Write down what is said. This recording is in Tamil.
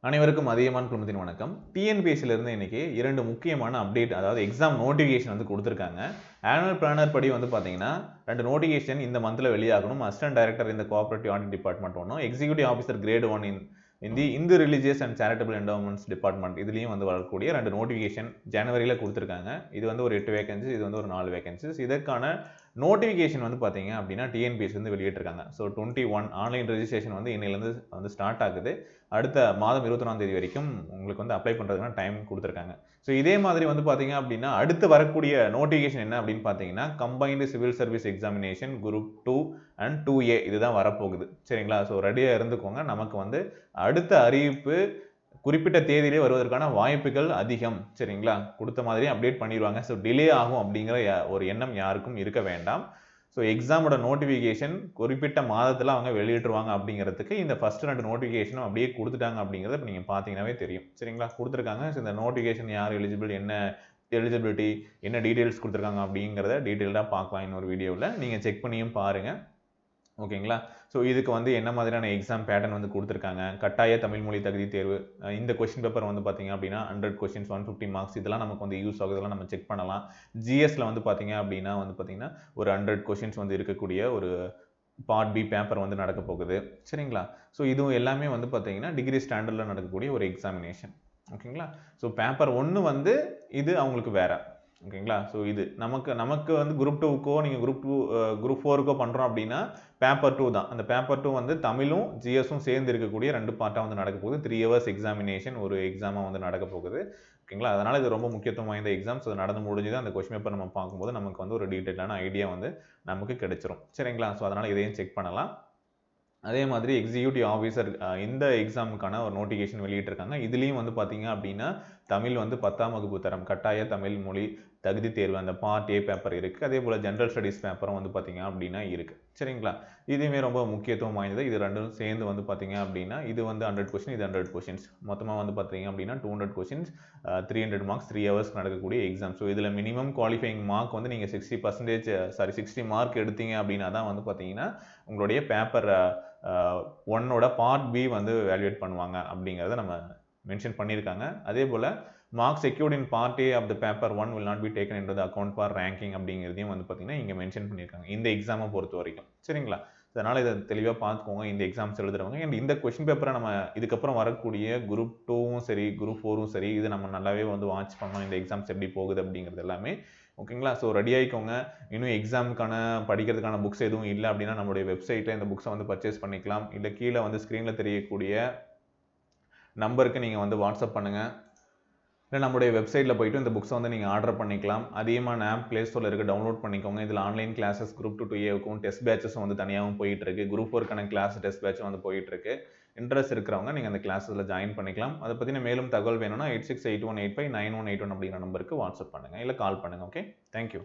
அனைவருக்கும் அதியமான் குழுமத்தின் வணக்கம். டிஎன்பிஎஸ்சில இருந்து இன்னைக்கு 2 முக்கியமான அப்டேட், அதாவது எக்ஸாம் நோட்டிஃபிகேஷன் வந்து கொடுத்துருக்காங்க. ஆனுவல் பிளானர் படி வந்து பார்த்தீங்கன்னா 2 நோட்டிஃபிகேஷன் இந்த மந்த்ல வெளியாகணும். அசிஸ்டன்ட் டைரக்டர் இந்த கோஆபரேட்டிவ் ஆடிட் டிபார்ட்மெண்ட் ஒன்றும், எக்ஸிக்யூட்டிவ் ஆஃபீஸர் கிரேட் 1 இந்த Hindu religious and charitable endowments department இதுலேயும் வந்து வரக்கூடிய 2 நோட்டிஃபிகேஷன் ஜனவரியில் கொடுத்துருக்காங்க. இது வந்து ஒரு 8 வேகன்சிஸ், இது வந்து ஒரு 4 வேகன்சிஸ். இதற்கான நோட்டிஃபிகேஷன் வந்து பார்த்தீங்க அப்படின்னா டிஎன்பிஎஸ்சி வந்து வெளியிட்டிருக்காங்க. ஸோ 21 ஆன்லைன் ரெஜிஸ்ட்ரேஷன் வந்து இன்னையிலேருந்து வந்து ஸ்டார்ட் ஆகுது. அடுத்த மாதம் 21ஆம் தேதி வரைக்கும் உங்களுக்கு வந்து அப்ளை பண்ணுறதுக்கான டைம் கொடுத்துருக்காங்க. ஸோ இதே மாதிரி வந்து பார்த்தீங்க அப்படின்னா அடுத்து வரக்கூடிய நோட்டிஃபிகேஷன் என்ன அப்படின்னு பார்த்தீங்கன்னா combined civil service examination group 2 and 2A இதுதான் வரப்போகுது. சரிங்களா? ஸோ ரெடியாக இருந்துக்கோங்க. நமக்கு வந்து அடுத்த அறிவிப்பு குறிப்பிட்ட தேதியிலே வருவதற்கான வாய்ப்புகள் அதிகம். சரிங்களா? கொடுத்த மாதிரி அப்டேட் பண்ணிடுவாங்க. ஸோ டிலே ஆகும் அப்படிங்கிற ஒரு எண்ணம் யாருக்கும் இருக்க வேண்டாம். ஸோ எக்ஸாமோட நோட்டிஃபிகேஷன் குறிப்பிட்ட மாதத்தில் அவங்க வெளியிட்டுருவாங்க அப்படிங்கிறதுக்கு இந்த ஃபர்ஸ்ட் 2 நோட்டிஃபிகேஷனும் அப்படியே கொடுத்துட்டாங்க அப்படிங்கிறத இப்போ நீங்கள் பார்த்தீங்கன்னாவே தெரியும். சரிங்களா? கொடுத்துருக்காங்க. ஸோ இந்த நோட்டிஃபிகேஷன் யார் எலிஜிபிள், என்ன எலிஜிபிலிட்டி, என்ன டீட்டெயில்ஸ் கொடுத்துருக்காங்க அப்படிங்கிறத டீட்டெயிலாக பார்க்கலாம் இன்னொரு வீடியோவில். நீங்கள் செக் பண்ணியும் பாருங்கள். ஓகேங்களா? ஸோ இதுக்கு வந்து என்ன மாதிரியான எக்ஸாம் பேட்டர்ன் வந்து கொடுத்துருக்காங்க. கட்டாய தமிழ் மொழி தகுதி தேர்வு, இந்த கொஸ்டின் பேப்பர் வந்து பார்த்தீங்க அப்படின்னா 100 கொஸ்டின்ஸ் 150 மார்க்ஸ், இதெல்லாம் நமக்கு வந்து யூஸ் ஆகுதெல்லாம் நம்ம செக் பண்ணலாம். ஜிஎஸ்ல வந்து பார்த்தீங்க அப்படின்னா வந்து பார்த்தீங்கன்னா ஒரு 100 கொஸ்டின்ஸ் வந்து இருக்கக்கூடிய ஒரு பார்ட் பி பேப்பர் வந்து நடக்க போகுது. சரிங்களா? ஸோ இதுவும் எல்லாமே வந்து பார்த்தீங்கன்னா டிகிரி ஸ்டாண்டர்டில் நடக்கக்கூடிய ஒரு எக்ஸாமினேஷன். ஓகேங்களா? ஸோ பேப்பர் 1 வந்து இது அவங்களுக்கு வேற. ஓகேங்களா? ஸோ இது நமக்கு வந்து குரூப் 2க்கோ நீங்கள் குரூப் 4க்கோ பண்ணுறோம் அப்படின்னா பேப்பர் 2 தான். அந்த பேப்பர் 2 வந்து தமிழும் ஜிஎஸும் சேர்ந்து இருக்கக்கூடிய 2 பார்ட்டாக வந்து நடக்க போகுது. 3 hours எக்ஸாமினேஷன் ஒரு எக்ஸாமாக வந்து நடக்க போகுது. ஓகேங்களா? அதனால் இது ரொம்ப முக்கியத்துவம் வாய்ந்த எக்ஸாம்ஸ். அது நடந்து முடிஞ்சுது. அந்த கொஸ்டின் பேப்பர் நம்ம பார்க்கும்போது நமக்கு வந்து ஒரு டீட்டெயிலான ஐடியா வந்து நமக்கு கிடைச்சிரும். சரிங்களா? ஸோ அதனால் இதையும் செக் பண்ணலாம். அதே மாதிரி எக்ஸிக்யூட்டிவ் ஆஃபீஸர் இந்த எக்ஸாமுக்கான ஒரு நோட்டிஃபிகேஷன் வெளியிட்டிருக்காங்க. இதுலேயும் வந்து பார்த்தீங்க அப்படின்னா தமிழ் வந்து 10ஆம் வகுப்பு தரம் கட்டாய தமிழ் மொழி தகுதி தேர்வு அந்த பார்ட் ஏ பேப்பர் இருக்குது. அதே போல் ஜென்ரல் ஸ்டடீஸ் பேப்பரும் வந்து பார்த்தீங்க அப்படின்னா இருக்குது. சரிங்களா? இதுவுமே ரொம்ப முக்கியத்துவம் வாய்ந்தது. இது ரெண்டும் சேர்ந்து வந்து பார்த்தீங்க அப்படின்னா இது வந்து 100 கொஸ்டின், இது 100 கொஸ்டின்ஸ். மொத்தமாக வந்து பார்த்தீங்க அப்படின்னா 200 கொஸ்டின்ஸ், 300 மார்க்ஸ், 3 hours நடக்கக்கூடிய எக்ஸாம். ஸோ இதில் மினிமம் குவாலிஃபைங் மார்க் வந்து நீங்கள் 60 மார்க் எடுத்தீங்க அப்படின்னா தான் வந்து பார்த்தீங்கன்னா உங்களுடைய பேப்பர் 1ஓட பார்ட் பி வந்து வேல்யூவேட் பண்ணுவாங்க அப்படிங்கிறத நம்ம மென்ஷன் பண்ணியிருக்காங்க. அதே போல் mark secured in part A of the paper 1 will not be taken into the account for ranking அப்படிங்கிறதையும் வந்து பார்த்தீங்கன்னா இங்கே மென்ஷன் பண்ணியிருக்காங்க இந்த எக்ஸாமை பொறுத்த வரைக்கும். சரிங்களா? அதனால் இதை தெளிவாக பார்த்துக்கோங்க இந்த எக்ஸாம்ஸ் எழுதுறவங்க. அண்ட் இந்த கொஸ்டின் பேப்பரை நம்ம இதுக்கப்புறம் வரக்கூடிய குரூப் 2வும் சரி குரூப் 4வும் சரி இது நம்ம நல்லாவே வந்து வாட்ச் பண்ணோம் இந்த எக்ஸாம்ஸ் எப்படி போகுது அப்படிங்கிறது எல்லாமே. ஓகேங்களா? ஸோ ரெடி ஆகிக்கோங்க. இன்னும் எக்ஸாமுக்கான படிக்கிறதுக்கான புக்ஸ் எதுவும் இல்லை அப்படின்னா நம்மளுடைய வெப்சைட்டில் இந்த புக்ஸை வந்து பர்ச்சேஸ் பண்ணிக்கலாம். இல்லை கீழே வந்து ஸ்க்ரீனில் தெரியக்கூடிய நம்பருக்கு நீங்கள் வந்து வாட்ஸ்அப் பண்ணுங்கள். இல்லை நம்மளுடைய வெப்சைட்டில் போய்ட்டு இந்த புக்ஸை வந்து நீங்கள் ஆர்டர் பண்ணிக்கலாம். அதிகமான ஆப் ப்ளே ஸ்டோரில் இருக்க டவுன்லோட் பண்ணிக்கோங்க. இதில் ஆன்லைன் கிளாஸஸ் குரூப் 2 2Aவுக்கும் டெஸ்ட் பேட்சஸும் வந்து தனியாகவும் போயிட்டுருக்கு. குரூப் 4க்கான கிளாஸ் டெஸ்ட் பேட்சும் வந்து போயிட்டுருக்கு. இன்ட்ரெஸ்ட் இருக்கிறவங்க நீங்கள் அந்த கிளாஸில் ஜாயின் பண்ணிக்கலாம். அதை பற்றின மேலும் தகவல் வேணும்னா 8681859181 அப்படிங்கிற நம்பருக்கு வாட்ஸ்அப் பண்ணுங்கள் இல்லை கால் பண்ணுங்கள். Okay, thank you.